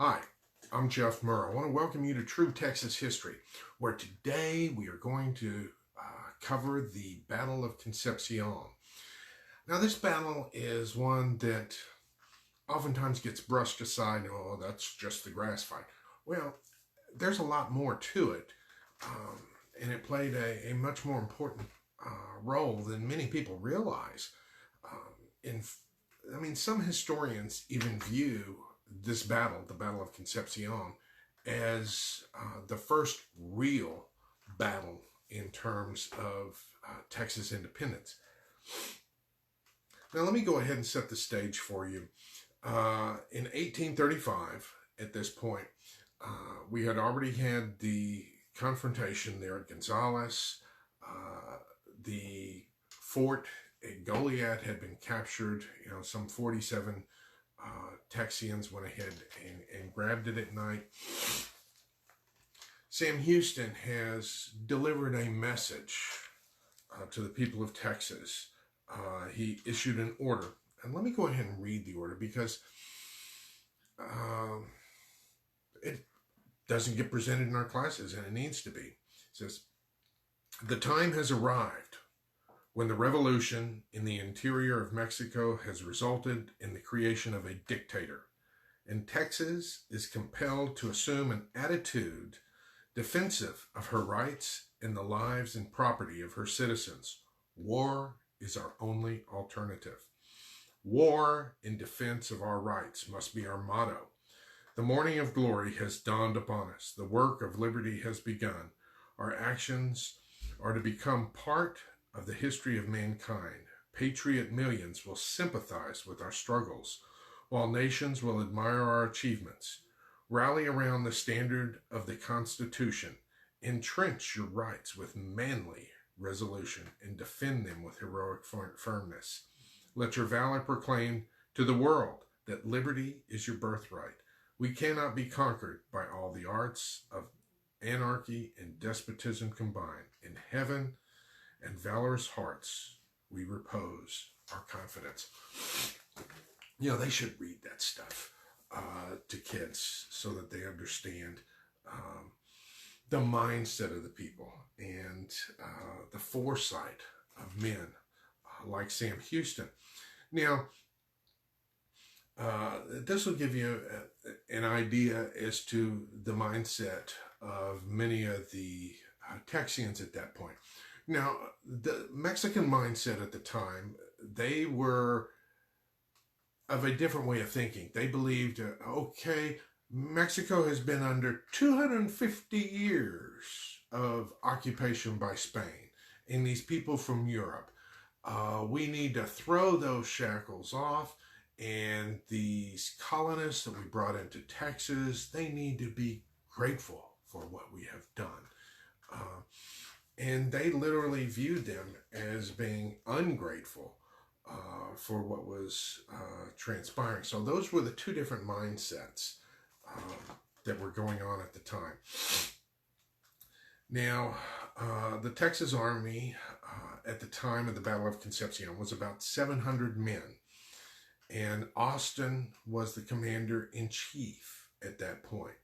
Hi, I'm Jeff Murr. I want to welcome you to True Texas History, where today we are going to cover the Battle of Concepcion. Now, this battle is one that oftentimes gets brushed aside. Oh, that's just the grass fight. Well, there's a lot more to it, and it played a much more important role than many people realize. Some historians even view this battle, the Battle of Concepcion, as the first real battle in terms of Texas independence. Now, let me go ahead and set the stage for you. In 1835, at this point, we had already had the confrontation there at Gonzales. The fort at Goliad had been captured. Some 47 Texians went ahead and grabbed it at night. Sam Houston has delivered a message to the people of Texas. He issued an order. And let me go ahead and read the order because it doesn't get presented in our classes, and it needs to be. It says, "The time has arrived when the revolution in the interior of Mexico has resulted in the creation of a dictator, and Texas is compelled to assume an attitude defensive of her rights and the lives and property of her citizens. War is our only alternative. War in defense of our rights must be our motto. The morning of glory has dawned upon us. The work of liberty has begun. Our actions are to become part of the history of mankind. Patriot millions will sympathize with our struggles, while nations will admire our achievements. Rally around the standard of the Constitution. Entrench your rights with manly resolution and defend them with heroic firmness. Let your valor proclaim to the world that liberty is your birthright. We cannot be conquered by all the arts of anarchy and despotism combined. In heaven and valorous hearts, we repose our confidence." They should read that stuff to kids so that they understand the mindset of the people and the foresight of men like Sam Houston. Now, this will give you an idea as to the mindset of many of the Texians at that point. Now, the Mexican mindset at the time, they were of a different way of thinking. They believed, okay, Mexico has been under 250 years of occupation by Spain and these people from Europe. We need to throw those shackles off, and these colonists that we brought into Texas, they need to be grateful for what we have done. And they literally viewed them as being ungrateful for what was transpiring. So those were the two different mindsets that were going on at the time. Now, the Texas Army at the time of the Battle of Concepcion was about 700 men. And Austin was the commander-in-chief at that point.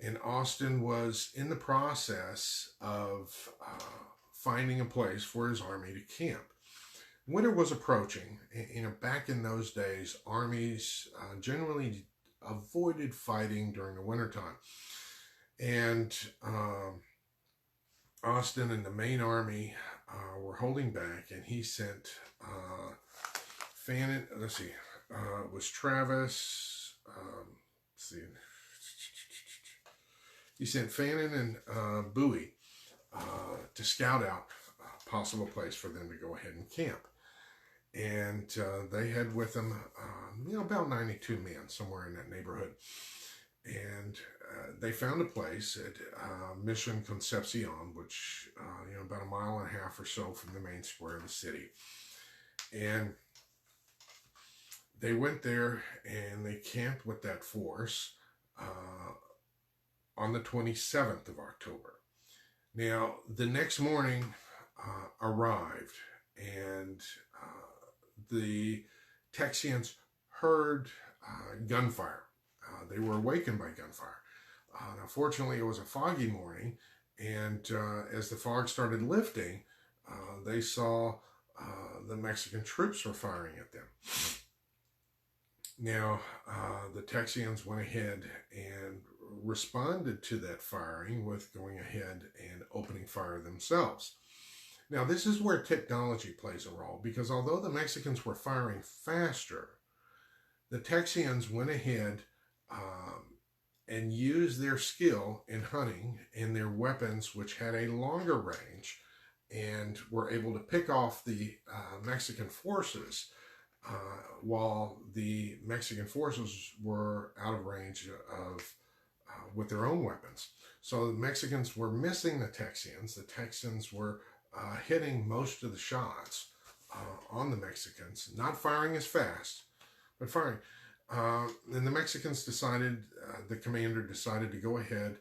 And Austin was in the process of finding a place for his army to camp. Winter was approaching. Back in those days, armies generally avoided fighting during the wintertime. And Austin and the main army were holding back, and he sent Fannin, it was Travis, he sent Fannin and Bowie to scout out a possible place for them to go ahead and camp. And they had with them, about 92 men, somewhere in that neighborhood. And they found a place at Mission Concepcion, which, about a mile and a half or so from the main square of the city. And they went there and they camped with that force on the 27th of October. Now, the next morning arrived, and the Texians heard gunfire They were awakened by gunfire. Now, fortunately, it was a foggy morning, and as the fog started lifting, they saw the Mexican troops were firing at them. Now, the Texians went ahead and responded to that firing with going ahead and opening fire themselves. Now, this is where technology plays a role, because although the Mexicans were firing faster, the Texians went ahead and used their skill in hunting and their weapons, which had a longer range, and were able to pick off the Mexican forces while the Mexican forces were out of range of with their own weapons. So the Mexicans were missing the Texians. The Texians were hitting most of the shots on the Mexicans, not firing as fast, but firing. And the Mexicans decided, the commander decided to go ahead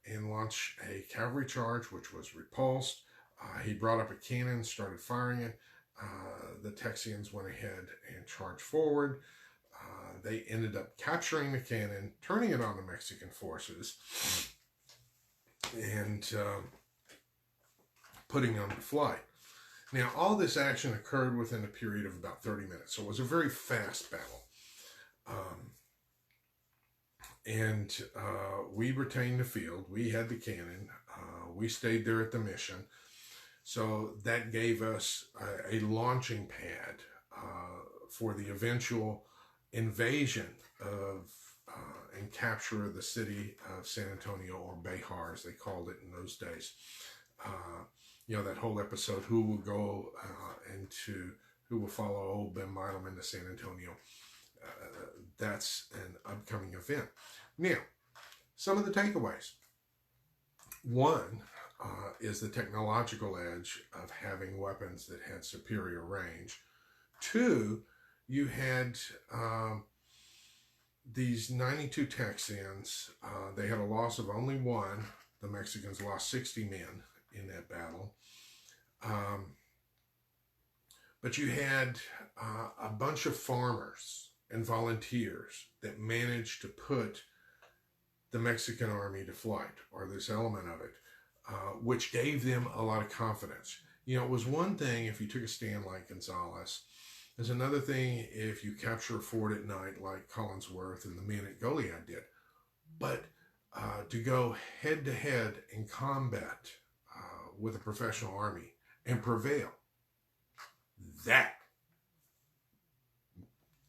and launch a cavalry charge, which was repulsed. He brought up a cannon, started firing it. The Texians went ahead and charged forward. They ended up capturing the cannon, turning it on the Mexican forces, and putting them to flight. Now, all this action occurred within a period of about 30 minutes, so it was a very fast battle. We retained the field. We had the cannon. We stayed there at the mission. So that gave us a launching pad for the eventual invasion of and capture of the city of San Antonio, or Bejar, as they called it in those days. You know, that whole episode, who will go who will follow old Ben Milam into San Antonio. That's an upcoming event. Now, some of the takeaways. One is the technological edge of having weapons that had superior range. Two, you had these 92 Texians. They had a loss of only one. The Mexicans lost 60 men in that battle. But you had a bunch of farmers and volunteers that managed to put the Mexican army to flight, or this element of it, which gave them a lot of confidence. You know, it was one thing if you took a stand like Gonzales. There's another thing if you capture a fort at night like Collinsworth and the men at Goliad did. But to go head-to-head in combat with a professional army and prevail, that,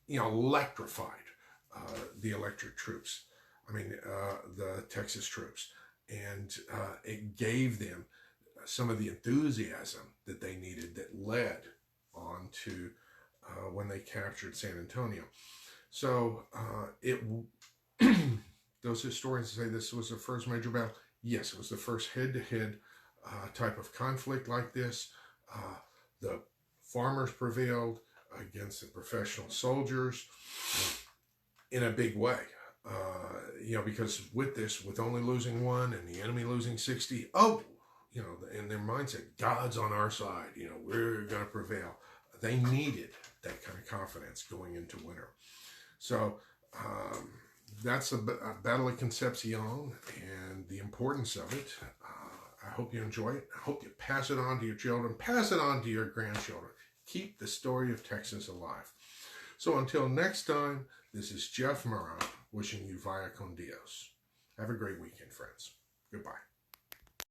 you know, electrified the electric troops. I mean, the Texas troops. And it gave them some of the enthusiasm that they needed that led on to when they captured San Antonio. So those historians say this was the first major battle. Yes, it was the first head-to-head type of conflict like this. The farmers prevailed against the professional soldiers in a big way. You know, because with only losing one and the enemy losing 60, you know, in their mindset, God's on our side, you know, we're going to prevail. They needed that kind of confidence going into winter. So that's a Battle of Concepcion and the importance of it. I hope you enjoy it. I hope you pass it on to your children, pass it on to your grandchildren. Keep the story of Texas alive. So until next time, this is Jeff Murrah wishing you via con Dios. Have a great weekend, friends. Goodbye.